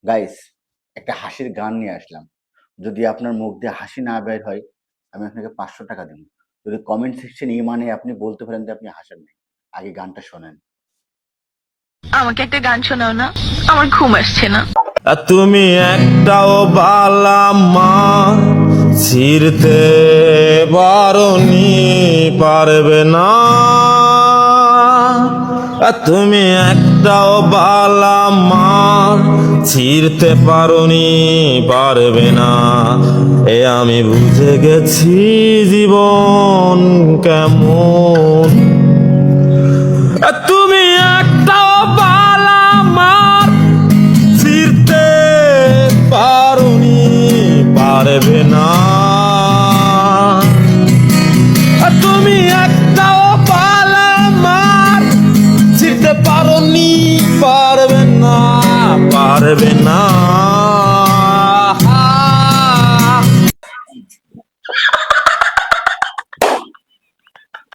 Guys, একটা হাসির গান নিয়ে আসলাম। যদি আপনার মুখ দিয়ে হাসি না বের হয়, আমি আপনাকে 500 টাকা দেবো। যদি কমেন্ট সেকশন মানে আপনি বলতে পারেন যে আপনি হাসেন নাই। আগে গানটা শোনেন। আমাকে একটা গান শোনাও না, আমার ঘুম আসছে না। তুমি একটাও বালামা ছিঁড়তে পারোনি, পারবে না। তুমি একটাও বালামা ছিঁড়তে পারোনি, পারবে না। আমি বুঝে গেছি জীবন কেমন। তুমি একটাও বালামা ছিঁড়তে পারোনি, পারবে না। তুমি একটাও পালামার ছিঁড়তে পারোনি, পারবে না, পারবে না।